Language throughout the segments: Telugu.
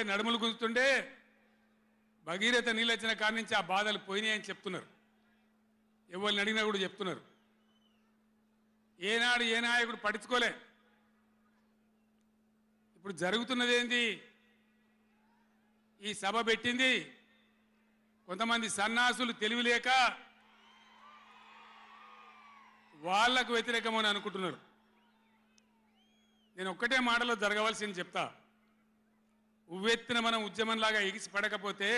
నడుములు గుంజుతుండే భగీరథ నీళ్ళు వచ్చిన కాడి నుంచి ఆ బాధలు పోయినాయని చెప్తున్నారు. ఎవరిని అడిగినా కూడా చెప్తున్నారు. ఏనాడు ఏ నాయకుడు పట్టించుకోలే. ఇప్పుడు జరుగుతున్నది ఏంది? ఈ సభ పెట్టింది కొంతమంది సన్నాసులు తెలివిలేక వాళ్లకు వ్యతిరేకమని అనుకుంటున్నారు. నేను ఒక్కటే మాటలో జరగవలసింది చెప్తా. ఉవ్వెత్తున మనం ఉద్యమంలాగా ఎగిసి పడకపోతే,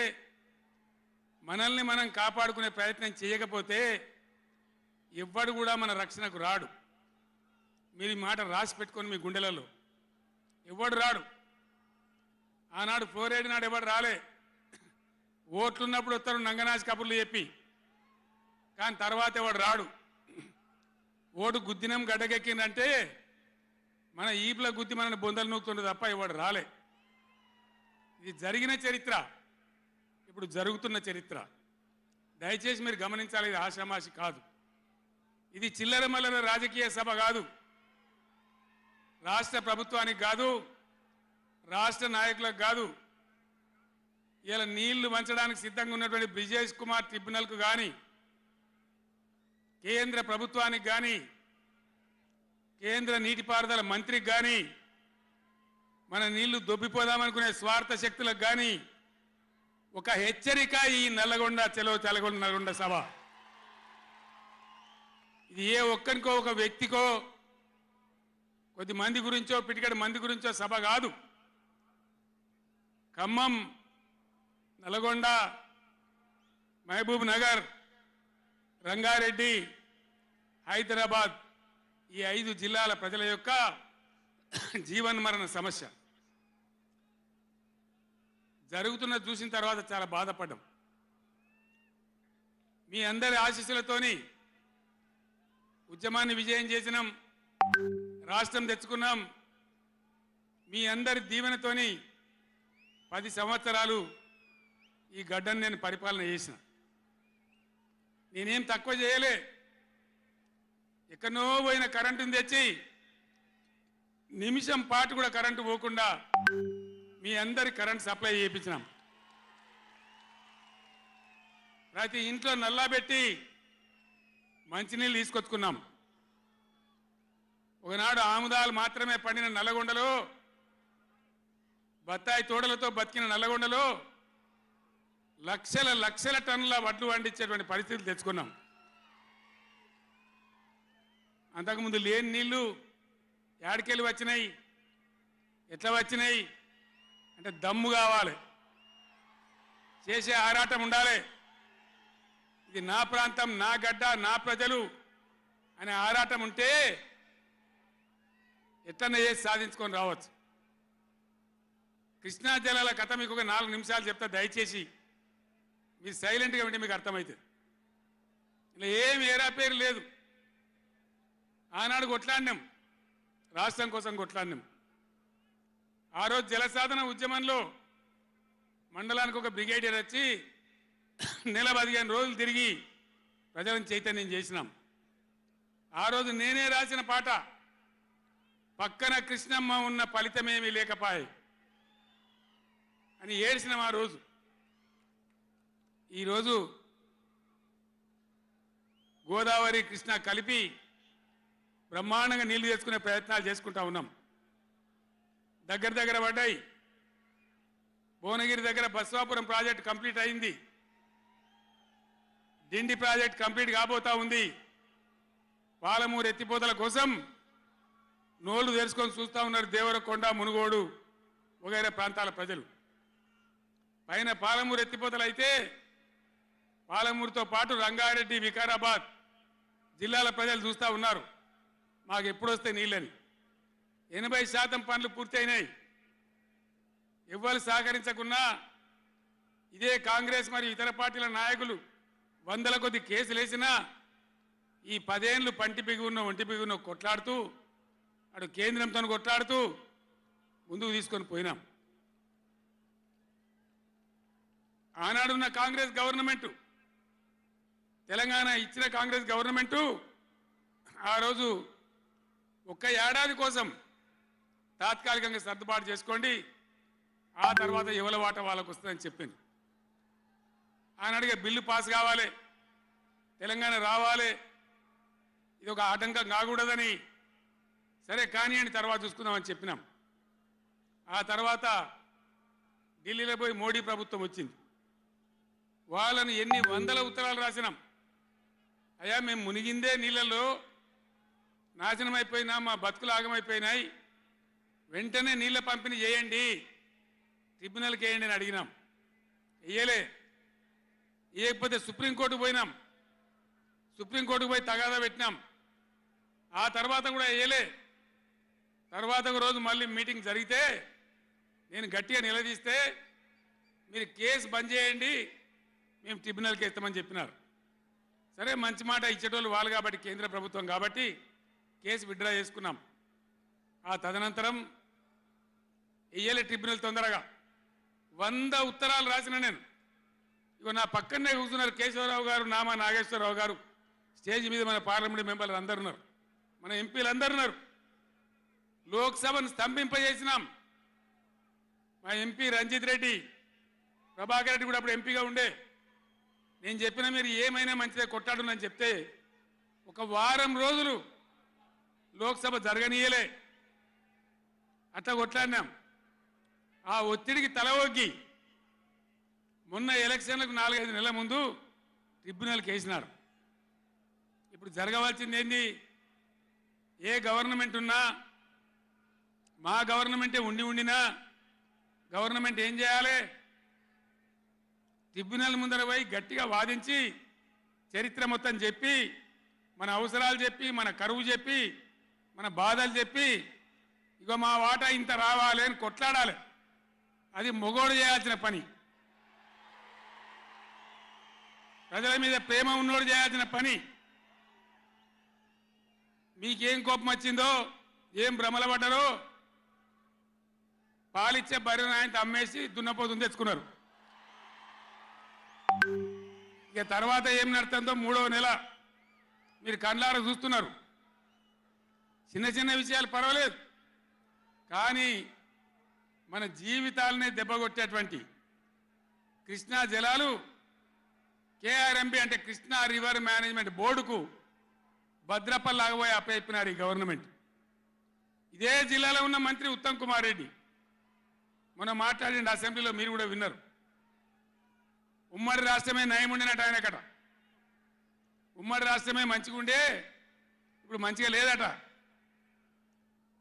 మనల్ని మనం కాపాడుకునే ప్రయత్నం చేయకపోతే ఎవ్వడు కూడా మన రక్షణకు రాడు. మీరు ఈ మాట రాసి పెట్టుకొని మీ గుండెలలో. ఎవడు రాడు. ఆనాడు 4 నాడు ఎవడు రాలే. ఓట్లున్నప్పుడు వస్తారు నంగనాచి కబుర్లు చెప్పి, కానీ తర్వాత ఎవడు రాడు. ఓటు గుద్దినం గడ్డకెక్కిందంటే మన ఈపుల గుద్ది మనని బొందలు నూకుతుండే తప్ప ఎవడు రాలే. ఇది జరిగిన చరిత్ర, ఇప్పుడు జరుగుతున్న చరిత్ర. దయచేసి మీరు గమనించాలి. ఇది ఆషామాషి కాదు. ఇది చిల్లర మల్లర రాజకీయ సభ కాదు. రాష్ట్ర ప్రభుత్వానికి కాదు, రాష్ట్ర నాయకులకు కాదు. ఇలా నీళ్లు వంచడానికి సిద్ధంగా ఉన్నటువంటి బ్రిజేష్ కుమార్ ట్రిబ్యునల్కు కానీ, కేంద్ర ప్రభుత్వానికి కానీ, కేంద్ర నీటిపారుదల మంత్రికి కానీ, మన నీళ్లు దొబ్బిపోదామనుకునే స్వార్థ శక్తులకు కానీ ఒక హెచ్చరిక ఈ నల్లగొండ నల్లగొండ సభ. ఇది ఏ ఒక్కరికో ఒక వ్యక్తికో కొద్ది మంది గురించో పిటికడి మంది గురించో సభ కాదు. ఖమ్మం, నల్గొండ, మహబూబ్ నగర్, రంగారెడ్డి, హైదరాబాద్ ఈ 5 జిల్లాల ప్రజల యొక్క జీవన్మరణ సమస్య జరుగుతున్న చూసిన తర్వాత చాలా బాధపడ్డాం. మీ అందరి ఆశీస్సులతోని ఉద్యమాన్ని విజయం చేసినాం, రాష్ట్రం తెచ్చుకున్నాం. మీ అందరి దీవెనతోని 10 సంవత్సరాలు ఈ గడ్డను నేను పరిపాలన చేసిన. నేనేం తక్కువ చేయలే. ఎక్కడో పోయిన కరెంటుని తెచ్చి నిమిషం పాటు కూడా కరెంటు పోకుండా మీ అందరి కరెంట్ సప్లై చేయించినాం. ప్రతి ఇంట్లో నల్లా పెట్టి మంచినీళ్ళు తీసుకొచ్చుకున్నాం. ఒకనాడు ఆముదాలు మాత్రమే పండిన నల్లగొండలో, బత్తాయి తోటలతో బతికిన నల్లగొండలో లక్షల లక్షల టన్నుల వడ్లు పండించేటువంటి పరిస్థితులు తెచ్చుకున్నాం. అంతకుముందు లేని నీళ్లు యాడికెళ్ళి వచ్చినాయి, ఎట్లా వచ్చినాయి అంటే దమ్ము కావాలి, చేసే ఆరాటం ఉండాలి. ఇది నా ప్రాంతం, నా గడ్డ, నా ప్రజలు అనే ఆరాటం ఉంటే ఎట్లన్నా చేసి సాధించుకొని రావచ్చు. కృష్ణా జలాల కథ మీకు ఒక 4 నిమిషాలు చెప్తా. దయచేసి మీరు సైలెంట్గా ఉంటే మీకు అర్థమవుతుంది. ఇలా ఏం ఏరా పేరు లేదు. ఆనాడు కొట్లాడినాం, రాష్ట్రం కోసం కొట్లాడినాం. ఆ రోజు జలసాధన ఉద్యమంలో మండలానికి ఒక బ్రిగేడియర్ వచ్చి నెల 15 రోజులు తిరిగి ప్రజలను చైతన్యం చేసినాం. ఆ రోజు నేనే రాసిన పాట, పక్కన కృష్ణమ్మ ఉన్న ఫలితమేమీ లేకపాయే అని ఏడ్చినాం ఆ రోజు. ఈరోజు గోదావరి కృష్ణ కలిపి బ్రహ్మాండంగా నీళ్లు తెచ్చుకునే ప్రయత్నాలు చేసుకుంటా ఉన్నాం. దగ్గర పడ్డాయి. భువనగిరి దగ్గర బస్వాపురం ప్రాజెక్ట్ కంప్లీట్ అయింది. డిండి ప్రాజెక్ట్ కంప్లీట్ కాబోతా ఉంది. పాలమూరు ఎత్తిపోతల కోసం నోళ్లు తెరుచుకొని చూస్తూ ఉన్నారు దేవరకొండ, మునుగోడు వగైరా ప్రాంతాల ప్రజలు. పైన పాలమూరు ఎత్తిపోతలు అయితే పాలమూరుతో పాటు రంగారెడ్డి, వికారాబాద్ జిల్లాల ప్రజలు చూస్తూ ఉన్నారు మాకు ఎప్పుడు వస్తే నీళ్ళని. 80% పనులు పూర్తయినాయి. ఎవ్వరు సహకరించకున్నా ఇదే కాంగ్రెస్ మరియు ఇతర పార్టీల నాయకులు 100ల కొద్ది కేసులు వేసినా ఈ 10 ఏళ్ళు పంటి బిగున్న ఒంటి బిగున్న కొట్లాడుతూ అటు కేంద్రంతో కొట్లాడుతూ ముందుకు తీసుకొని పోయినాం. ఆనాడున్న కాంగ్రెస్ గవర్నమెంటు, తెలంగాణ ఇచ్చిన కాంగ్రెస్ గవర్నమెంటు ఆ రోజు ఒక్క ఏడాది కోసం తాత్కాలికంగా సర్దుబాటు చేసుకోండి, ఆ తర్వాత ఎవల వాట వాళ్ళకు వస్తుందని చెప్పింది. ఆనాడిగా బిల్లు పాస్ కావాలి, తెలంగాణ రావాలి, ఇది ఒక ఆటంకం కాకూడదని సరే కానివ్వండి తర్వాత చూసుకుందామని చెప్పినాం. ఆ తర్వాత ఢిల్లీలో పోయి మోడీ ప్రభుత్వం వచ్చింది. వాళ్ళని ఎన్ని వందల ఉత్తరాలు రాసినాం. అయ్యా మేము మునిగిందే నీళ్ళల్లో నాశనం అయిపోయినా, మా బతుకులు ఆగమైపోయినాయి, వెంటనే నీళ్ళ పంపిణీ చేయండి, ట్రిబ్యునల్కి వేయండి అని అడిగినాం. వేయలే. వేయకపోతే సుప్రీంకోర్టుకు పోయినాం. సుప్రీంకోర్టుకు పోయి తగాదా పెట్టినాం. ఆ తర్వాత కూడా వేయలే. తర్వాత ఒక రోజు మళ్ళీ మీటింగ్ జరిగితే నేను గట్టిగా నిలదీస్తే మీరు కేసు బంద్ చేయండి, మేము ట్రిబ్యునల్కి వేస్తామని చెప్పినారు. సరే మంచి మాట ఇచ్చేటోళ్ళు వాళ్ళు కాబట్టి, కేంద్ర ప్రభుత్వం కాబట్టి కేసు విత్డ్రా చేసుకున్నాం. ఆ తదనంతరం వేయలే ట్రిబ్యునల్ తొందరగా. 100 ఉత్తరాలు రాసిన నేను. ఇగో నా పక్కనే కూర్చున్నారు కేశవరావు గారు, నామా నాగేశ్వరరావు గారు, స్టేజ్ మీద మన పార్లమెంట్ మెంబర్లు అందరు ఉన్నారు, మన ఎంపీలు అందరు ఉన్నారు. లోక్సభను స్తంభింపజేసినాం. మా ఎంపీ రంజిత్ రెడ్డి, ప్రభాకర్ రెడ్డి కూడా అప్పుడు ఎంపీగా ఉండే. నేను చెప్పిన మీరు ఏమైనా మంచిదే కొట్టాడునని చెప్తే ఒక వారం రోజులు లోక్సభ జరగనీయలే. అట్లా కొట్లాడినాం. ఆ ఒత్తిడికి తల ఒగ్గి మొన్న ఎలక్షన్లకు 4-5 నెలల ముందు ట్రిబ్యునల్కి వేసినారు. ఇప్పుడు జరగవలసింది ఏంది? ఏ గవర్నమెంట్ ఉన్నా, మా గవర్నమెంటే ఉండినా గవర్నమెంట్ ఏం చేయాలి? ట్రిబ్యునల్ ముందర పోయి గట్టిగా వాదించి చరిత్ర మొత్తం చెప్పి, మన అవసరాలు చెప్పి, మన కరువు చెప్పి, మన బాధలు చెప్పి, ఇగో మా వాటా ఇంత రావాలి అని కొట్లాడాలి. అది మొగోడు చేయాల్సిన పని, ప్రజల మీద ప్రేమ ఉన్నోడు చేయాల్సిన పని. మీకేం కోపం వచ్చిందో, ఏం భ్రమల పడ్డారో, పాలిచ్చే బర్రెను ఆయన అమ్మేసి దున్నపోతుంది తెచ్చుకున్నారు. ఇక తర్వాత ఏం నడుతుందో 3వ నెల మీరు కళ్ళారా చూస్తున్నారు. చిన్న చిన్న విషయాలు పర్వాలేదు, కానీ మన జీవితాలనే దెబ్బకొట్టేటువంటి కృష్ణా జలాలు కేఆర్ఎంబి అంటే కృష్ణా రివర్ మేనేజ్మెంట్ బోర్డుకు భద్రపల్లాగా పోయి అప్పయిపోయినారు ఈ గవర్నమెంట్. ఇదే జిల్లాలో ఉన్న మంత్రి ఉత్తమ్ కుమార్ రెడ్డి మొన్న మాట్లాడిండు అసెంబ్లీలో, మీరు కూడా విన్నారు. ఉమ్మడి రాష్ట్రమే నయం ఉండినట్టు ఆయనకట. ఉమ్మడి రాష్ట్రమే మంచిగా ఉండే, ఇప్పుడు మంచిగా లేదట.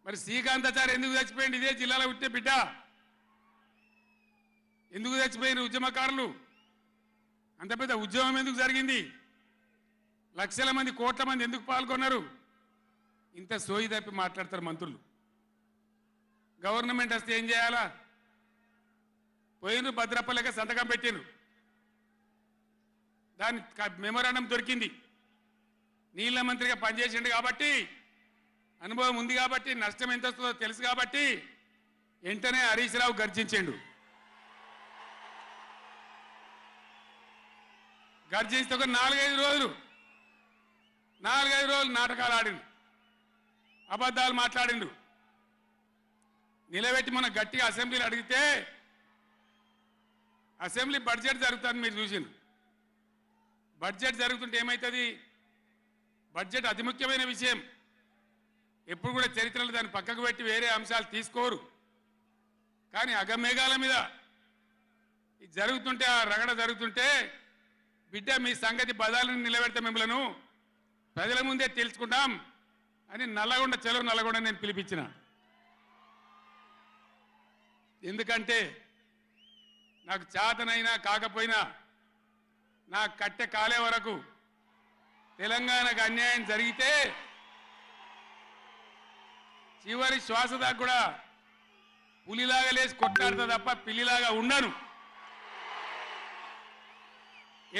మరి శ్రీకాంతాచారి ఎందుకు చచ్చిపోయింది? ఇదే జిల్లాలో పుట్టే బిడ్డ. ఎందుకు చచ్చిపోయిన ఉద్యమకారులు? అంత పెద్ద ఉద్యమం ఎందుకు జరిగింది? లక్షల మంది, కోట్ల మంది ఎందుకు పాల్గొన్నారు? ఇంత సోయి తప్పి మాట్లాడతారు మంత్రులు. గవర్నమెంట్ వస్తే ఏం చేయాలా? పోయిన భద్రపల్లెక సంతకం పెట్టిండ్రు, దాని మెమోరాండం దొరికింది. నీళ్ల మంత్రిగా పనిచేసిండు కాబట్టి, అనుభవం ఉంది కాబట్టి, నష్టం ఎంత వస్తుందో తెలుసు కాబట్టి వెంటనే హరీష్ రావు గర్జించిండు. గర్జిస్తే ఒక 4-5 రోజులు నాటకాలు ఆడిండు, అబద్ధాలు మాట్లాడిండు. నిలబెట్టి మన గట్టిగా అసెంబ్లీలో అడిగితే, అసెంబ్లీ బడ్జెట్ జరుగుతుంది, మీరు చూసిండ్రు. బడ్జెట్ జరుగుతుంటే ఏమవుతుంది? బడ్జెట్ అతి ముఖ్యమైన విషయం. ఎప్పుడు కూడా చరిత్రలో దాన్ని పక్కకు పెట్టి వేరే అంశాలు తీసుకోరు. కానీ అగమేఘాల మీద ఇది జరుగుతుంటే, ఆ రగడ జరుగుతుంటే, బిడ్డ మీ సంగతి బదాలను నిలబెడతా, మిమ్మలను ప్రజల ముందే తెలుసుకుంటాం అని నల్లగొండ, చెలో నల్లగొండ నేను పిలిపించిన. ఎందుకంటే నాకు చేతనైనా కాకపోయినా నా కట్టె కాలే వరకు తెలంగాణకు అన్యాయం జరిగితే చివరి శ్వాస దాకా కూడా పులిలాగా లేచి కొట్లాడతా తప్ప పిల్లిలాగా ఉండను.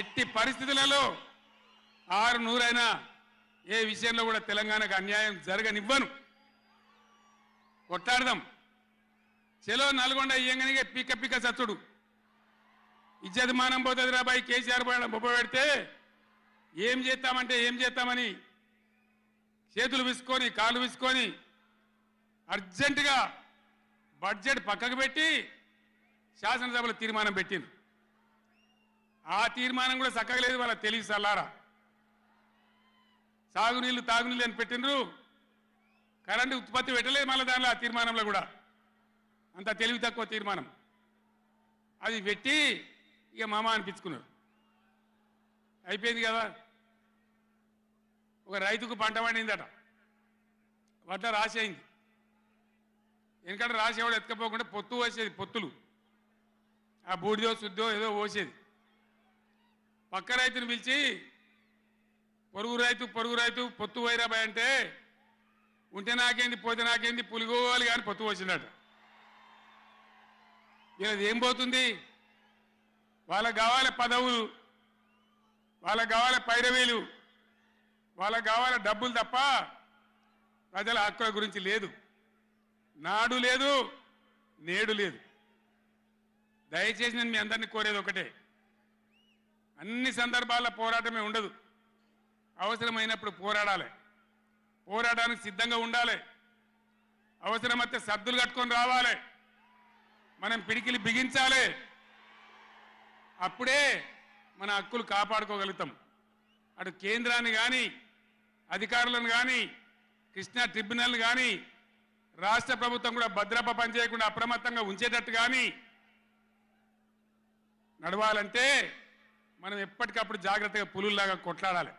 ఎట్టి పరిస్థితులలో 600 ఏ విషయంలో కూడా తెలంగాణకు అన్యాయం జరగనివ్వను. కొట్లాడదాం. చెలో నల్గొండ ఇయ్యంగానే పిక్క పిక్క సచ్చుడు, ఇజ్జత్ మానం పోతుంది రాబాయి. కేసీఆర్ బొబ్బ పెడితే ఏం చేస్తామంటే ఏం చేస్తామని చేతులు విసుకొని, కాళ్ళు విసుకొని అర్జెంటుగా బడ్జెట్ పక్కకు పెట్టి శాసనసభలో తీర్మానం పెట్టిండ్రు. ఆ తీర్మానం కూడా చక్కగా లేదు, వాళ్ళ తెలివి సల్లారా. సాగునీళ్ళు తాగునీళ్ళు అని పెట్టిండ్రు, కరెంటు ఉత్పత్తి పెట్టలేదు మళ్ళీ దానిలో. ఆ తీర్మానంలో కూడా అంత తెలివి తక్కువ తీర్మానం. అది పెట్టి ఇక మామ అనిపించుకున్నారు. అయిపోయింది కదా. ఒక రైతుకు పంట పండిందట, వడ్ల రాసి అయింది. ఎందుకంటే రాసి ఎవడు ఎత్తుకపోకుండా పొత్తు పోసేది, పొత్తులు ఆ బూడిదో శుద్ధో ఏదో పోసేది. పక్క రైతుని పిలిచి పొరుగు రైతు పొత్తు వైరాబాయ్ అంటే ఉంటే నాకేంది పోతే నాకేంది పులిగోవాలి కానీ పొత్తు పోసిందట. వీళ్ళది ఏం పోతుంది? వాళ్ళకు కావాలి పదవులు, వాళ్ళకు కావాలి పైరవీలు, వాళ్ళకు కావాలి డబ్బులు తప్ప ప్రజల హక్కుల గురించి లేదు. నాడు లేదు, నేడు లేదు. దయచేసి నేను మీ అందరినీ కోరేది ఒకటే, అన్ని సందర్భాల్లో పోరాటమే ఉండదు. అవసరమైనప్పుడు పోరాడాలి, పోరాటానికి సిద్ధంగా ఉండాలి. అవసరమైతే సద్దులు కట్టుకొని రావాలి, మనం పిడికిలి బిగించాలి. అప్పుడే మన హక్కులు కాపాడుకోగలుగుతాం. అటు కేంద్రాన్ని కానీ అధికారులను కానీ కృష్ణా ట్రిబ్యునల్ కానీ రాష్ట్ర ప్రభుత్వం కూడా భద్రప పనిచేయకుండా అప్రమత్తంగా ఉంచేటట్టు కానీ నడవాలంటే మనం ఎప్పటికప్పుడు జాగ్రత్తగా పులుల్లాగా కొట్లాడాలి.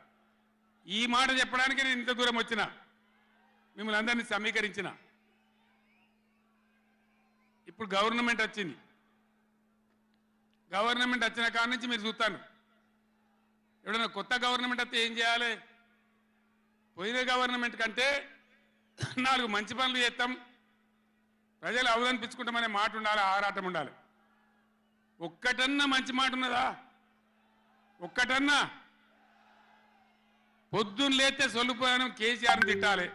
ఈ మాట చెప్పడానికి నేను ఇంత దూరం వచ్చిన, మిమ్మల్ని అందరినీ సమీకరించిన. ఇప్పుడు గవర్నమెంట్ వచ్చింది. గవర్నమెంట్ వచ్చిన కాడి నుంచి మీరు చూస్తాను, ఎవడన్నా కొత్త గవర్నమెంట్ వస్తే ఏం చేయాలి? పోయిన గవర్నమెంట్ కంటే 4 మంచి పనులు చేస్తాం, ప్రజలు అవదనిపించుకుంటామనే మాట ఉండాలి, ఆరాటం ఉండాలి. ఒక్కటన్నా మంచి మాట ఉన్నదా? ఒక్కటన్నా? పొద్దున్న లేస్తే సొల్లుపోయాను కేసీఆర్ని తిట్టాలి.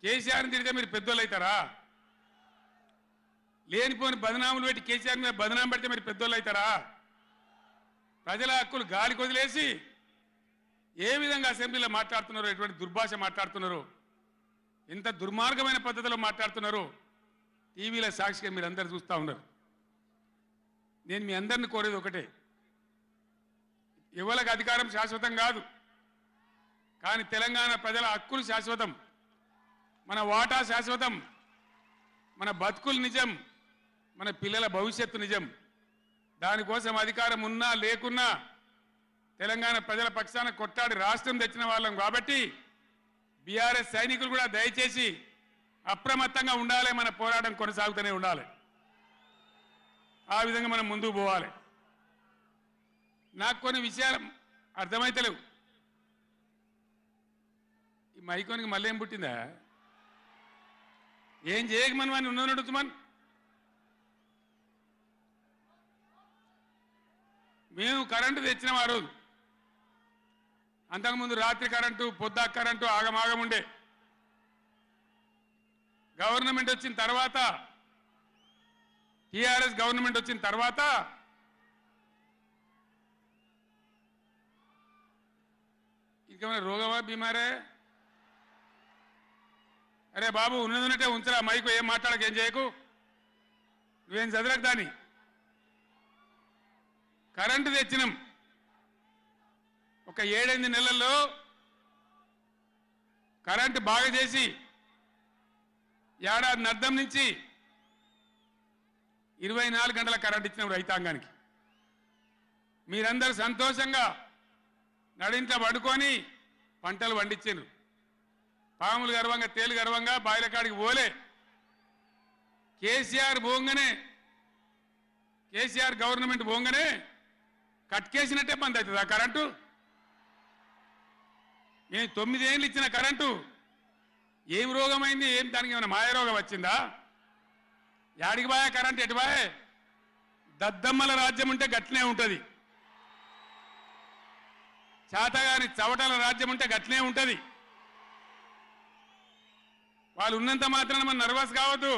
కేసీఆర్ని తిడితే మీరు పెద్దోళ్ళు అవుతారా? లేనిపోని బదనాములు పెట్టి కేసీఆర్ మీద బదనాం పెడితే మీరు పెద్దోళ్ళు అవుతారా? ప్రజల హక్కులు గాలికి వదిలేసి ఏ విధంగా అసెంబ్లీలో మాట్లాడుతున్నారో, ఎటువంటి దుర్భాష మాట్లాడుతున్నారో, ఎంత దుర్మార్గమైన పద్ధతిలో మాట్లాడుతున్నారో టీవీలో సాక్షిగా మీరు అందరు చూస్తూ ఉన్నారు. నేను మీ అందరిని కోరేది ఒకటే, ఎవరికి అధికారం శాశ్వతం కాదు, కానీ తెలంగాణ ప్రజల హక్కులు శాశ్వతం, మన వాటా శాశ్వతం, మన బతుకులు నిజం, మన పిల్లల భవిష్యత్తు నిజం. దానికోసం అధికారం ఉన్నా లేకున్నా తెలంగాణ ప్రజల పక్షాన కొట్టాడి రాష్ట్రం తెచ్చిన వాళ్ళం కాబట్టి బీఆర్ఎస్ సైనికులు కూడా దయచేసి అప్రమత్తంగా ఉండాలి. మన పోరాటం కొనసాగుతూనే ఉండాలి. ఆ విధంగా మనం ముందుకు పోవాలి. నాకు కొన్ని విషయాలు అర్థమైతలేవు. ఈ మైకోనికి మళ్ళీ ఏం పుట్టిందా? ఏం చేయకమని వాడిని ఉన్నది నడుచుమని. మేము కరెంటు తెచ్చినాం ఆ రోజు. అంతకుముందు రాత్రి కరెంటు, పొద్దు కరెంటు ఆగమాగం ఉండే. గవర్నమెంట్ వచ్చిన తర్వాత, టీఆర్ఎస్ గవర్నమెంట్ వచ్చిన తర్వాత ఇంకేమైనా రోగమా బీమారే? అరే బాబు, ఉన్నదంటే ఉంచరా మైకు, ఏం మాట్లాడక, ఏం చేయకు, నువ్వేం చదరకు. దాన్ని కరెంటు తెచ్చినాం. ఒక 7-8 నెలల్లో కరెంటు బాగా చేసి ఏడాది అర్థం నుంచి 24 గంటల కరెంట్ ఇచ్చినాం రైతాంగానికి. మీరందరూ సంతోషంగా నడింట పడుకొని పంటలు పండించారు. పాములు గర్వంగా, తేలు గర్వంగా బాయిల కాడికి పోలే. కేసీఆర్ పోగానే, కేసీఆర్ గవర్నమెంట్ పోగానే కట్కేసినట్టే బంద్ అవుతుంది ఆ కరెంటు. నేను 9 ఏళ్ళు ఇచ్చిన కరెంటు ఏం రోగమైంది? ఏం దానికి ఏమైనా మాయరోగం వచ్చిందా? యాడికి బాయే కరెంటు? ఎటు బాయే? దద్దమ్మల రాజ్యం ఉంటే గట్లనే ఉంటుంది, చాతగాని చవటల రాజ్యం ఉంటే గట్లనే ఉంటుంది. వాళ్ళు ఉన్నంత మాత్రాన మనం నర్వస్ కావద్దు.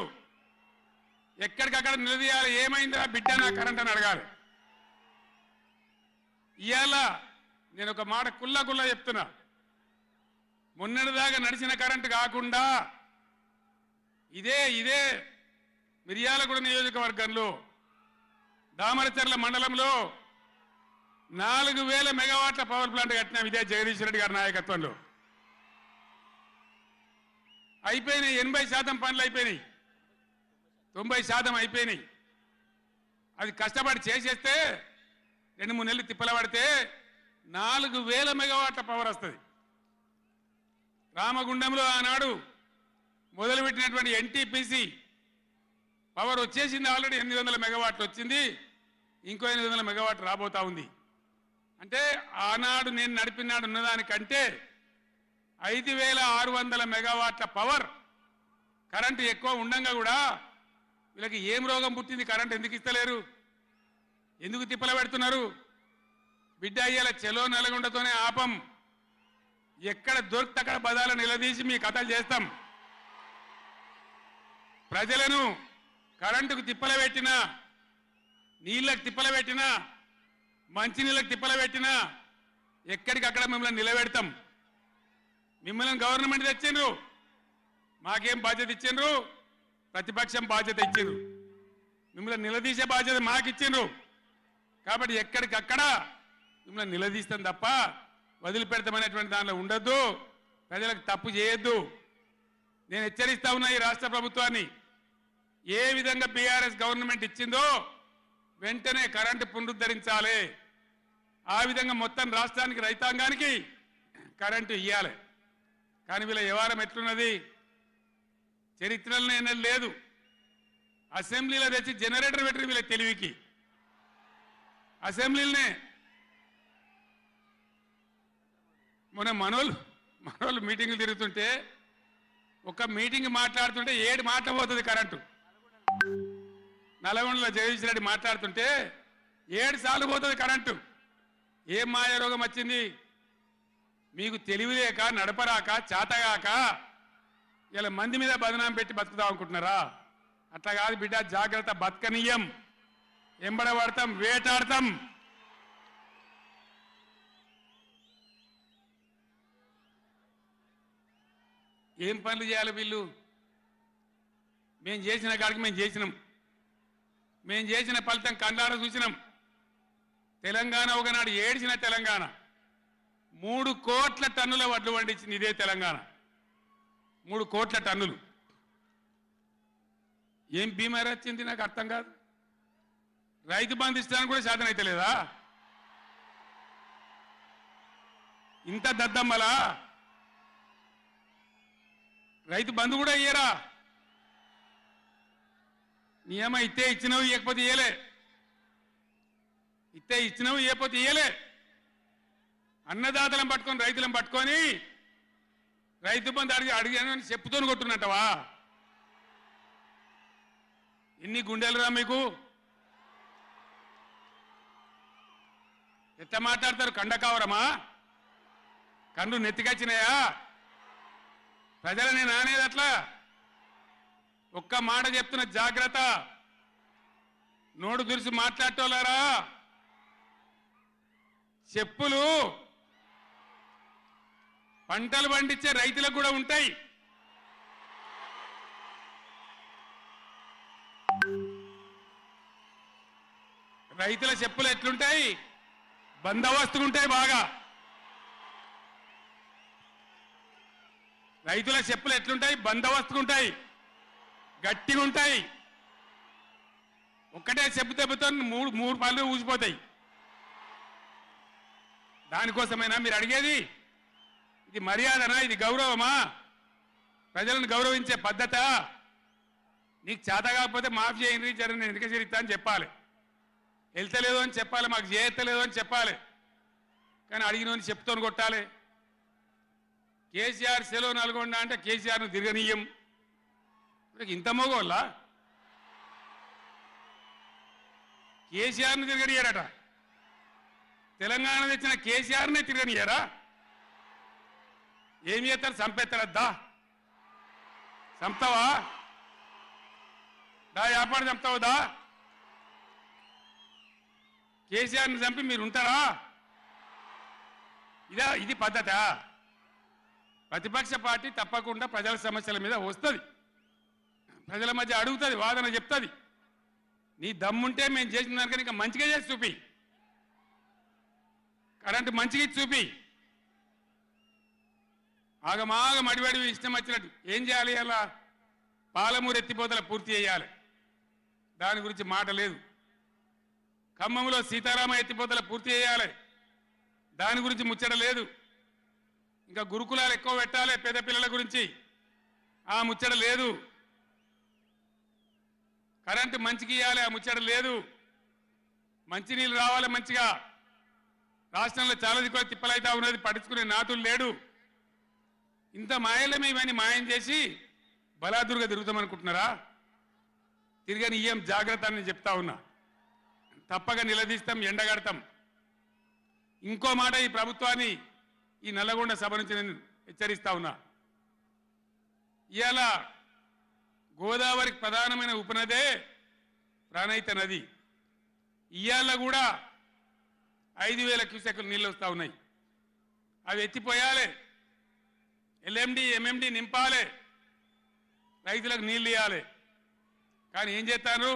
ఎక్కడికక్కడ నిలదీయాలి. ఏమైందా బిడ్డ నా కరెంట్ అని అడగాలి. ఇవాళ నేను ఒక మాట కుల్లా చెప్తున్నా, మొన్నటిదాకా నడిచిన కరెంటు కాకుండా ఇదే మిర్యాలగూడ నియోజకవర్గంలో దామరచర్ల మండలంలో 4000 మెగావాట్ల పవర్ ప్లాంట్ కట్టినాం ఇదే జగదీష్ రెడ్డి గారి నాయకత్వంలో. అయిపోయినాయి, 80% పనులు అయిపోయినాయి, 90% అయిపోయినాయి. అది కష్టపడి చేసేస్తే 2-3 నెలలు తిప్పల పడితే 4000 మెగావాట్ల పవర్ వస్తుంది. రామగుండంలో ఆనాడు మొదలుపెట్టినటువంటి ఎన్టీపీసీ పవర్ వచ్చేసింది, ఆల్రెడీ 800 మెగావాట్లు వచ్చింది, ఇంకో 800 మెగావాట్లు రాబోతా ఉంది. అంటే ఆనాడు నేను నడిపినాడు ఉన్నదానికంటే 5600 మెగావాట్ల పవర్ కరెంటు ఎక్కువ ఉండంగా కూడా వీళ్ళకి ఏం రోగం పుట్టింది? కరెంటు ఎందుకు ఇస్తలేరు? ఎందుకు తిప్పల పెడుతున్నారు? బిడ్డ అయ్యేల చెలో నల్గొండతోనే ఆపం, ఎక్కడ దొరికితే అక్కడ బదాలు నిలదీసి మీ కథలు చేస్తాం. ప్రజలను కరెంటుకు తిప్పల పెట్టినా, నీళ్ళకు తిప్పల పెట్టినా, మంచినీళ్ళకు తిప్పల పెట్టినా ఎక్కడికక్కడ మిమ్మల్ని నిలబెడతాం. మిమ్మల్ని గవర్నమెంట్ తెచ్చిండ్రు, మాకేం బాధ్యత ఇచ్చిండ్రు? ప్రతిపక్షం బాధ్యత ఇచ్చిండ్రు. మిమ్మల్ని నిలదీసే బాధ్యత మాకు ఇచ్చిండ్రు. కాబట్టి ఎక్కడికక్కడ మిమ్మల్ని నిలదీస్తాం తప్ప వదిలిపెడతామనేటువంటి దానిలో ఉండొద్దు. ప్రజలకు తప్పు చేయొద్దు. నేను హెచ్చరిస్తా ఉన్నా ఈ రాష్ట్ర ప్రభుత్వాన్ని, ఏ విధంగా బీఆర్ఎస్ గవర్నమెంట్ ఇచ్చిందో వెంటనే కరెంటు పునరుద్ధరించాలి. ఆ విధంగా మొత్తం రాష్ట్రానికి, రైతాంగానికి కరెంటు ఇవ్వాలి. కానీ వీళ్ళ వ్యవహారం ఎట్లున్నది? చరిత్రలో ఎన్నడూ లేదు. అసెంబ్లీలో తెచ్చి జనరేటర్ పెట్టి వీళ్ళ తెలివికి అసెంబ్లీలోనే మొన్న మనోళ్ళు మీటింగ్లు తిరుగుతుంటే, ఒక మీటింగ్ మాట్లాడుతుంటే 7 మాటలు పోతుంది కరెంటు. నల్గొండలో జగదీష్ రెడ్డి మాట్లాడుతుంటే 7 సార్లు పోతుంది కరెంటు. ఏం మాయ రోగం వచ్చింది? మీకు తెలివి లేక, నడపరాక, చాతగాక ఇలా మంది మీద బదనాం పెట్టి బతుకుతాం అనుకుంటున్నారా? అట్లా కాదు బిడ్డ, జాగ్రత్త. బతకనీయం, ఎంబడబడతాం, వేటాడతాం. ఏం పనులు చేయాలి వీళ్ళు? మేము చేసిన కాడికి మేము చేసినాం. మేము చేసిన ఫలితం కండార చూసినాం. తెలంగాణ ఒకనాడు ఏడ్చిన తెలంగాణ 3 కోట్ల టన్నుల వడ్లు పండించింది ఇదే తెలంగాణ. 3 కోట్ల టన్నులు. ఏం బీమారి వచ్చింది నాకు అర్థం కాదు. రైతు బంధు ఇస్తానికి కూడా సాధన అయితే లేదా? ఇంత దద్దమ్మలా? రైతు బంధు కూడా ఇయ్యరా? నియమ ఇస్తే ఇచ్చినవి, ఇవ్వకపోతే ఇయ్యలే. ఇస్తే ఇచ్చినవి, ఇవ్వకపోతే ఇయ్యలే. అన్నదాతలను పట్టుకొని, రైతులను పట్టుకొని రైతు బంధు అడిగానని చెప్పుతోని కొట్టున్నట్టవా? ఎన్ని గుండెలురా మీకు? ఎట్లా మాట్లాడతారు? కండకావరమా? కన్ను నెత్తికొచ్చినాయా? ప్రజలని నానేది అట్లా? ఒక్క మాట చెప్తున్న, జాగ్రత్త. నోడు దురిసి మాట్లాడటోలారా, చెప్పులు పంటలు పండించే రైతులకు కూడా ఉంటాయి. రైతుల చెప్పులు ఎట్లుంటాయి? బందోబస్తుగా ఉంటాయి బాగా. రైతుల చెప్పులు ఎట్లుంటాయి? బందోబస్తుగా ఉంటాయి, గట్టిగా ఉంటాయి. ఒక్కటే చెప్పు దెబ్బతో మూడు పళ్ళు ఊసిపోతాయి. దానికోసమైనా మీరు అడిగేది? ఇది మర్యాదనా? ఇది గౌరవమా? ప్రజలను గౌరవించే పద్ధత? నీకు చేత కాకపోతే మాఫ్ చేయండి, జరగని వెనుక చరిత్ర అని చెప్పాలి. వెళ్తలేదు అని చెప్పాలి, మాకు చేయలేదు అని చెప్పాలి. కానీ అడిగినోని చెప్తోని కొట్టాలి. కేసీఆర్ సెలవు నల్గొండ అంటే కేసీఆర్ను తిరగనీయం. ఇంత మోగోళ్ళ? కేసీఆర్ను తిరగనియారట. తెలంగాణ తెచ్చిన కేసీఆర్నే తిరగనియారా? ఏం చేస్తారు? చంపేస్తారద్దా? చంపుతావా? దా వ్యాపారం చంపుతావుదా? కేసీఆర్ని చంపి మీరు ఉంటారా? ఇది పద్ధత? ప్రతిపక్ష పార్టీ తప్పకుండా ప్రజల సమస్యల మీద వస్తుంది. ప్రజల మధ్య అడుగుతుంది, వాదన చెప్తుంది. నీ దమ్ముంటే మేము చేసిన దానికన్నా ఇంకా మంచిగా చేసి చూపి, కరెంటు మంచిగా ఇచ్చి చూపి. ఆగమాగం అడివడివి ఇష్టం వచ్చినట్టు ఏం చేయాలి? అలా పాలమూరు ఎత్తిపోతల పూర్తి చేయాలి, దాని గురించి మాట లేదు. ఖమ్మంలో సీతారామ ఎత్తిపోతల పూర్తి చేయాలి, దాని గురించి ముచ్చట లేదు. ఇంకా గురుకులాలు ఎక్కువ పెట్టాలి పేద పిల్లల గురించి, ఆ ముచ్చట లేదు. కరెంటు మంచిగా ఇవ్వాలి, ఆ ముచ్చట లేదు. మంచినీళ్ళు రావాలి మంచిగా. రాష్ట్రంలో చాలా దిక్కువ తిప్పలైతా ఉన్నది, పట్టించుకునే నాతులు లేడు. ఇంత మాయలమే ఇవన్నీ మాయం చేసి బలాదుర్గా తిరుగుతామనుకుంటున్నారా? తిరగని ఏం జాగ్రత్త అని చెప్తా ఉన్నా. తప్పక నిలదీస్తాం, ఎండగడతాం. ఇంకో మాట, ఈ ప్రభుత్వాన్ని ఈ నల్లగొండ సభ నుంచి నేను హెచ్చరిస్తా ఉన్నా. ఇవాళ గోదావరికి ప్రధానమైన ఉపనదే ప్రాణహిత నది. ఇవాళ కూడా 5,000 క్యూసెక్లు నీళ్ళు వస్తూ ఉన్నాయి. అవి ఎత్తిపోయాలి, ఎల్ఎండి ఎంఎండి నింపాలి, రైతులకు నీళ్ళు ఇవ్వాలి. కానీ ఏం చేస్తాను?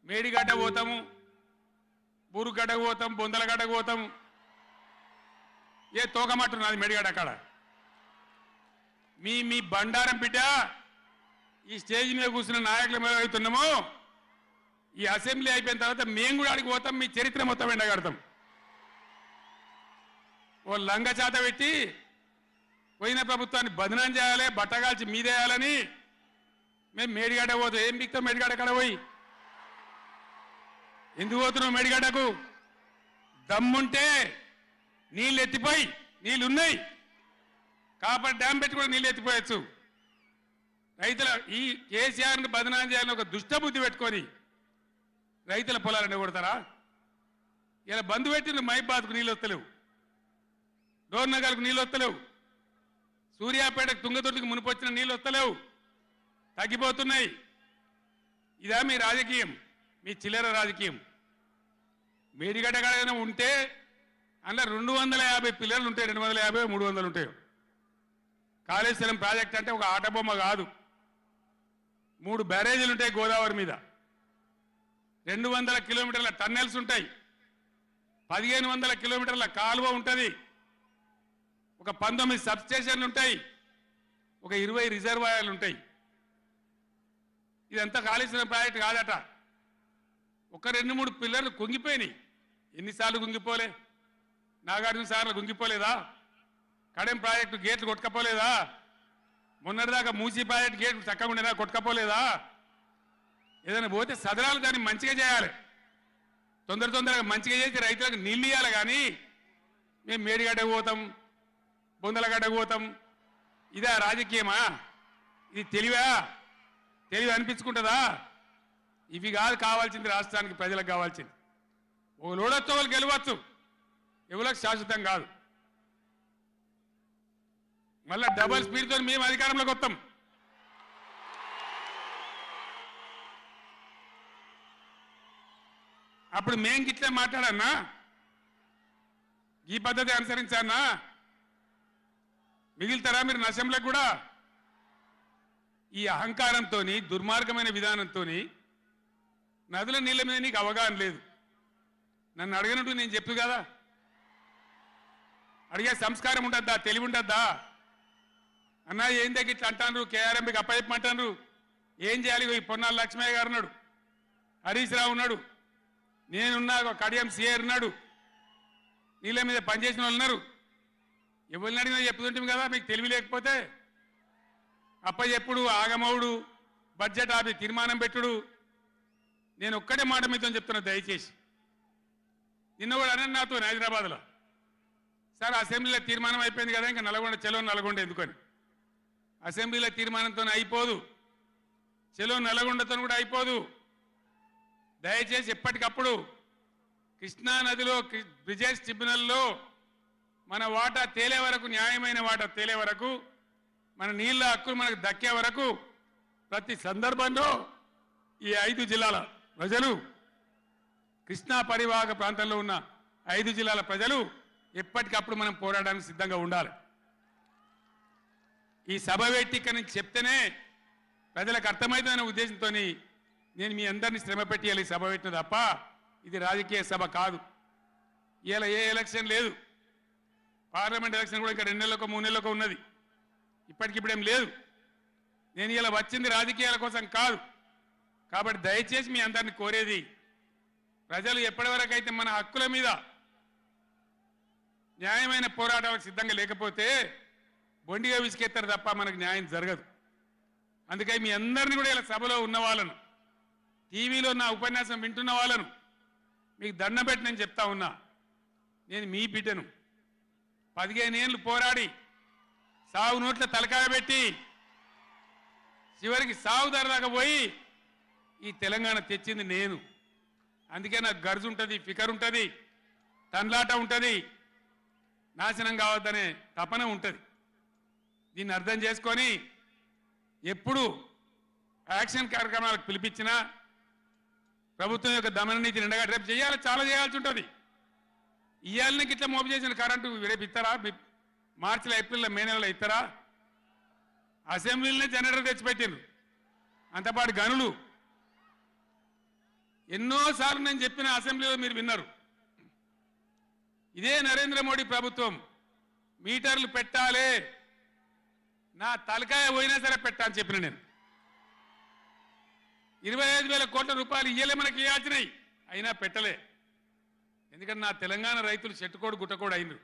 మేడిగడ్డ పోతాము, బూరుగడ్డకు పోతాం, బొందలగడ్డకు పోతాము. ఏ తోకమట్టున్నది మేడిగడ్డ అక్కడ. మీ బండారం బిడ్డ ఈ స్టేజ్ మీద కూర్చున్న నాయకులు మీద అవుతున్నాము. ఈ అసెంబ్లీ అయిపోయిన తర్వాత మేము కూడా అడిగి పోతాం, మీ చరిత్ర మొత్తం ఎండగడతాం. ఓ లంగ చేత పెట్టి పోయిన ప్రభుత్వాన్ని బదనాం చేయాలి, బట్టగాల్చి మీదేయాలని మేము మేడిగడ్డ పోతాం. ఏం బిక్తాం మేడిగడ్డ కాడ పోయి? ఎందుకు పోతున్నావు మేడిగడ్డకు? దమ్ముంటే నీళ్ళు ఎత్తిపోయి, నీళ్ళు ఉన్నాయి కాబట్టి డ్యామ్ పెట్టి కూడా నీళ్ళు ఎత్తిపోయచ్చు. రైతుల ఈ కేసీఆర్ని బదనాం చేయాలని ఒక దుష్టబుద్ధి పెట్టుకొని రైతుల పొలాలను కొడతారా? ఇలా బంధు పెట్టిన మైబాద్కు నీళ్ళు వస్తలేవు, డోర్నగర్కు నీళ్ళు వస్తలేవు, సూర్యాపేటకు తుంగతుర్తికి మునిపొచ్చిన నీళ్ళు వస్తలేవు, తగ్గిపోతున్నాయి. ఇదా మీ రాజకీయం? మీ చిల్లర రాజకీయం. మేడిగడ్డ కాడైనా ఉంటే అందులో 250 పిల్లలు ఉంటాయి, 250 300 ఉంటాయి. కాళేశ్వరం ప్రాజెక్ట్ అంటే ఒక ఆటబొమ్మ కాదు. 3 బ్యారేజీలు ఉంటాయి గోదావరి మీద, 200 కిలోమీటర్ల టన్నెల్స్ ఉంటాయి, 1500 కిలోమీటర్ల కాలువ ఉంటుంది, ఒక 19 సబ్స్టేషన్లు ఉంటాయి, ఒక 20 రిజర్వాయర్లు ఉంటాయి. ఇదంతా కాళేశ్వరం ప్రాజెక్ట్ కాదట. ఒక 2-3 పిల్లర్లు కుంగిపోయినాయి. ఎన్నిసార్లు కుంగిపోలే? నాగార్జున సార్లు కుంగిపోలేదా? కడెం ప్రాజెక్టు గేట్లు కొట్టుకపోలేదా? మొన్నటిదాకా మూసీ ప్రాజెక్టు గేట్లు చక్కగా ఉండేదా? కొట్టుకపోలేదా? ఏదైనా పోతే సదరాలు దాన్ని మంచిగా చేయాలి, తొందరగా మంచిగా చేసి రైతులకు నీళ్ళు ఇవ్వాలి. కానీ మేము మేడిగడ్డకు పోతాం, బొందలగడ్డకు పోతాం, ఇదా రాజకీయమా? ఇది తెలివా? తెలివి అనిపించుకుంటుందా? ఇవి కాదు కావాల్సింది, రాష్ట్రానికి ప్రజలకు కావాల్సింది. ఒక లోడొచ్చు, వాళ్ళు గెలవచ్చు, ఎవరికి శాశ్వతం కాదు. మళ్ళా డబల్ స్పీడ్తో మేము అధికారంలోకి వస్తాం. అప్పుడు మేం గిట్లే మాట్లాడన్నా, ఈ పద్ధతి అనుసరించన్నా? మిగిలితారా మీరు నశంలకు కూడా? ఈ అహంకారంతో, దుర్మార్గమైన విధానంతో నదుల నీళ్ళ మీద నీకు అవగాహన లేదు. నన్ను అడగనట్టు నేను చెప్పు కదా, అడిగే సంస్కారం ఉంటుందా? తెలివి ఉంటుందా? అన్నా ఏం దగ్గర ఇట్లా అంటాను, కేఆర్ఎంకి అప్పచెప్పమంటాను, ఏం చేయాలి? ఈ పొన్నాల లక్ష్మయ్య గారు ఉన్నాడు, హరీష్ రావు ఉన్నాడు, నేనున్నా, కడియం సిఆర్ ఉన్నాడు, నీళ్ళ మీద పనిచేసిన వాళ్ళు ఉన్నారు. ఎవరిని అడిగినా చెప్తుంటాం కదా. మీకు తెలివి లేకపోతే అప్పచెప్పుడు, ఆగమవుడు, బడ్జెట్ ఆపి తీర్మానం పెట్టుడు. నేను ఒక్కటే మాట మీతో చెప్తున్నా, దయచేసి. నిన్న కూడా అనే నాతో హైదరాబాద్లో, సార్ అసెంబ్లీలో తీర్మానం అయిపోయింది కదా, ఇంకా నల్గొండ చెలో నల్గొండ ఎందుకని. అసెంబ్లీలో తీర్మానంతో అయిపోదు, చెలో నల్గొండతో కూడా అయిపోదు. దయచేసి ఎప్పటికప్పుడు కృష్ణా నదిలో బ్రిజేష్ ట్రిబ్యునల్లో మన వాటా తేలే వరకు, న్యాయమైన వాటా తేలే వరకు, మన నీళ్ళ హక్కులు మనకు దక్కే వరకు ప్రతి సందర్భంలో ఈ 5 జిల్లాల ప్రజలు, కృష్ణా పరివాహక ప్రాంతంలో ఉన్న 5 జిల్లాల ప్రజలు ఎప్పటికప్పుడు మనం పోరాడడానికి సిద్ధంగా ఉండాలి. ఈ సభ వేదిక నుంచి చెప్తేనే ప్రజలకు అర్థమవుతుందనే ఉద్దేశంతో నేను మీ అందరినీ శ్రమ పెట్టి ఈ సభ పెట్టిన తప్ప ఇది రాజకీయ సభ కాదు. ఇలా ఏ ఎలక్షన్ లేదు. పార్లమెంట్ ఎలక్షన్ కూడా ఇంకా 2 నెలలకు 3 నెలలకు ఉన్నది. ఇప్పటికిప్పుడేం లేదు. నేను ఇలా వచ్చింది రాజకీయాల కోసం కాదు. కాబట్టి దయచేసి మీ అందరిని కోరేది, ప్రజలు ఎప్పటివరకైతే మన హక్కుల మీద న్యాయమైన పోరాటాలకు సిద్ధంగా లేకపోతే బొండిగా విసికెత్తారు తప్ప మనకు న్యాయం జరగదు. అందుకని మీ అందరినీ కూడా ఇలా సభలో ఉన్న వాళ్ళను, టీవీలో నా ఉపన్యాసం వింటున్న వాళ్ళను మీకు దండం పెట్టి నేను చెప్తా ఉన్నా, నేను మీ బిడ్డను. 15 ఏళ్ళు పోరాడి సాగు నోట్ల తలకాయ పెట్టి చివరికి సాగు దాకా పోయి ఈ తెలంగాణ తెచ్చింది నేను. అందుకే నాకు గర్జు ఉంటుంది, ఫికర్ ఉంటుంది, తన్లాట ఉంటుంది, నాశనం కావద్దనే తపన ఉంటుంది. దీన్ని అర్థం చేసుకొని ఎప్పుడు యాక్షన్ కార్యక్రమాలకు పిలిపించినా ప్రభుత్వం యొక్క దమన నీతిని ఎండగట్టి రేపు చేయాలి, చాలా చేయాల్సి ఉంటుంది. ఇవాళకి ఇట్లా మోపు చేసిన కరెంటు రేపు ఇస్తారా? మార్చిలో, ఏప్రిల్లో, మే నెలలో ఇస్తారా? అసెంబ్లీలోనే జనరేటర్ తెచ్చిపెట్టిండ్రు, అంతపాటు గనులు. ఎన్నోసార్లు నేను చెప్పిన అసెంబ్లీలో మీరు విన్నారు. ఇదే నరేంద్ర మోడీ ప్రభుత్వం మీటర్లు పెట్టాలి, నా తలకాయ పోయినా సరే పెట్టా అని చెప్పిన నేను. 25,000 కోట్ల రూపాయలు ఇయ్యలే మనకి ఇవ్వాల్సినాయి, అయినా పెట్టలే. ఎందుకంటే నా తెలంగాణ రైతులు చెట్టుకోడు గుట్టకోడు అయినరు.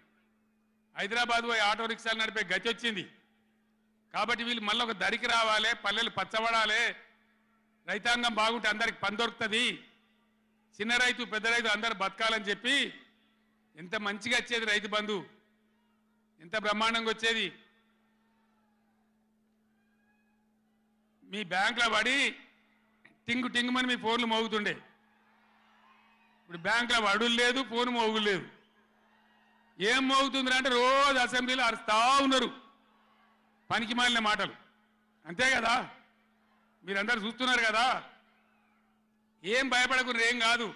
హైదరాబాద్ పోయి ఆటో రిక్షాలు నడిపే గతి వచ్చింది. కాబట్టి వీళ్ళు మళ్ళీ ఒక దరికి రావాలి, పల్లెలు పచ్చబడాలి, రైతాంగం బాగుంటే అందరికి పని దొరుకుతుంది, చిన్న రైతు పెద్ద రైతు అందరు బతకాలని చెప్పి ఎంత మంచిగా వచ్చేది రైతు బంధు, ఎంత బ్రహ్మాండంగా వచ్చేది. మీ బ్యాంకులో పడి టింగు టింగుమని మీ ఫోన్లు మోగుతుండే. ఇప్పుడు బ్యాంకులో వడులు లేదు, ఫోన్ మోగులు లేదు. ఏం మోగుతుందిరా అంటే రోజు అసెంబ్లీలో అరుస్తా ఉన్నారు పనికి మాలిన మాటలు. అంతే కదా, మీరందరూ చూస్తున్నారు కదా. ఏం భయపడకుండా ఏం కాదు,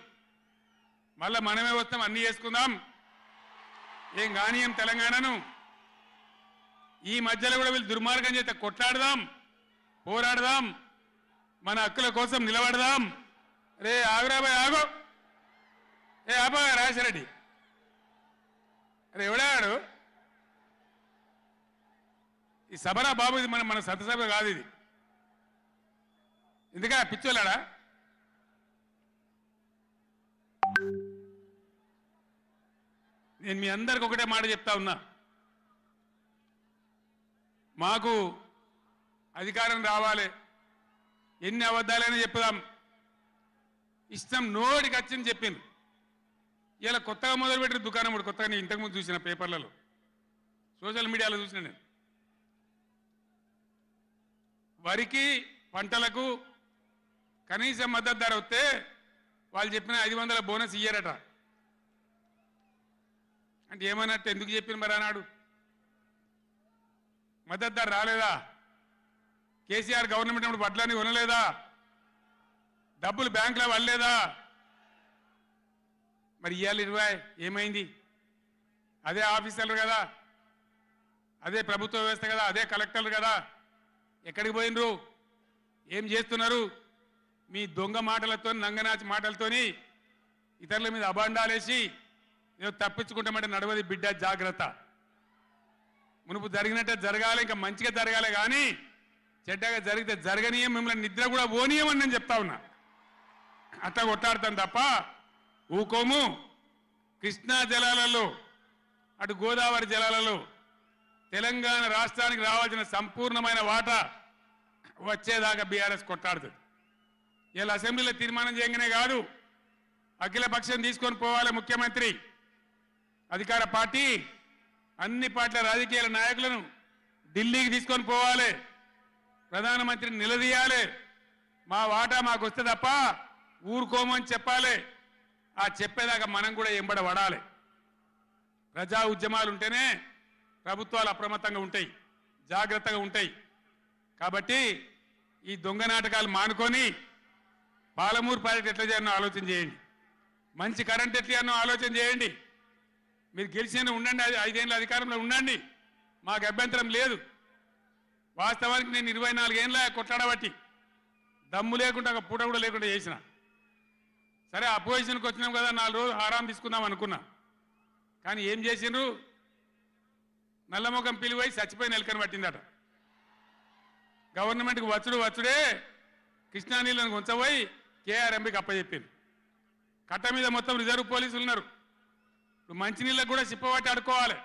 మళ్ళా మనమే వస్తాం, అన్నీ చేసుకుందాం, ఏం కానీయం తెలంగాణను. ఈ మధ్యలో కూడా వీళ్ళు దుర్మార్గం చేస్తే కొట్లాడదాం, పోరాడదాం, మన హక్కుల కోసం నిలబడదాం. రే ఆగురాబాయ్ ఆగో, ఏ ఆపా రాజశరెడ్డి, అరే ఎవడాడు ఈ సభరా బాబు? ఇది మన సభ కాదు ఇది. ఎందుకా పిచ్చోలాడా? నేను మీ అందరికి ఒకటే మాట చెప్తా ఉన్నా, మాకు అధికారం రావాలి, ఎన్ని అబద్ధాలైనా చెప్పుదాం, ఇష్టం నోటికి వచ్చింది చెప్పింది. ఇలా కొత్తగా మొదలుపెట్టిన దుకాణం కూడా కొత్తగా నేను ఇంతకుముందు చూసిన పేపర్లలో, సోషల్ మీడియాలో చూసిన నేను. వరికి పంటలకు కనీస మద్దతు ధర వస్తే వాళ్ళు చెప్పిన 500 బోనస్ ఇయ్యారట. అంటే ఏమన్నట్టు, ఎందుకు చెప్పిన మరి అన్నాడు? మద్దతు ధర రాలేదా? కేసీఆర్ గవర్నమెంట్ అప్పుడు వడ్లని కొనలేదా? డబ్బులు బ్యాంకులో వల్లేదా? మరి ఇవాళ 20 ఏమైంది? అదే ఆఫీసర్లు కదా, అదే ప్రభుత్వ వ్యవస్థ కదా, అదే కలెక్టర్లు కదా, ఎక్కడికి పోయినరు? ఏం చేస్తున్నారు? మీ దొంగ మాటలతో, నంగనాచి మాటలతోని ఇతరుల మీద అబాండాలేసి నేను తప్పించుకుంటామంటే నడవది బిడ్డ, జాగ్రత్త. మునుపు జరిగినట్టే జరగాలి, ఇంకా మంచిగా జరగాలి, కానీ చెడ్డగా జరిగితే జరగనీయం, మిమ్మల్ని నిద్ర కూడా పోనీయమని నేను చెప్తా ఉన్నా. అట్లా కొట్లాడతాను తప్ప ఊకోము. కృష్ణా జలాలలో, అటు గోదావరి జలాలలో తెలంగాణ రాష్ట్రానికి రావాల్సిన సంపూర్ణమైన వాటా వచ్చేదాకా బీఆర్ఎస్ కొట్లాడుతుంది. ఇలా అసెంబ్లీలో తీర్మానం చేయగానే కాదు, అఖిల పక్షం తీసుకొని పోవాలి ముఖ్యమంత్రి, అధికార పార్టీ, అన్ని పార్టీల రాజకీయ నాయకులను ఢిల్లీకి తీసుకొని పోవాలి, ప్రధానమంత్రిని నిలదీయాలి. మా వాటా మాకు వస్తే తప్ప ఊరుకోమని చెప్పాలి. ఆ చెప్పేదాకా మనం కూడా ఎంబడ పడాలి. ప్రజా ఉద్యమాలు ఉంటేనే ప్రభుత్వాలు అప్రమత్తంగా ఉంటాయి, జాగ్రత్తగా ఉంటాయి. కాబట్టి ఈ దొంగ నాటకాలు మానుకొని పాలమూరు ప్రాజెక్ట్ ఎట్లా చేయాలో ఆలోచన చేయండి, మంచి కరెంట్ ఎట్లా చేయాలో ఆలోచన చేయండి. మీరు గెలిచిన ఉండండి, 5 ఏళ్ళ అధికారంలో ఉండండి, మాకు అభ్యంతరం లేదు. వాస్తవానికి నేను 24 ఏళ్ళ కొట్లాడబట్టి దమ్ము లేకుండా ఒక పూట కూడా లేకుండా చేసిన. సరే అపోజిషన్కి వచ్చినాం కదా 4 రోజులు ఆరాం తీసుకుందాం అనుకున్నా. కానీ ఏం చేసిండ్రు? నల్లముఖం పిలివై చచ్చిపోయిన ఎలుకని పట్టిందట. గవర్నమెంట్కి వచ్చుడే కృష్ణా నీళ్ళని ఉంచబోయి కేఆర్ఎంబీకి అప్పచెప్పింది. కట్ట మీద మొత్తం రిజర్వ్ పోలీసులు ఉన్నారు. ఇప్పుడు మంచినీళ్ళకు కూడా సిప్పబట్టి ఆడుకోవాలి.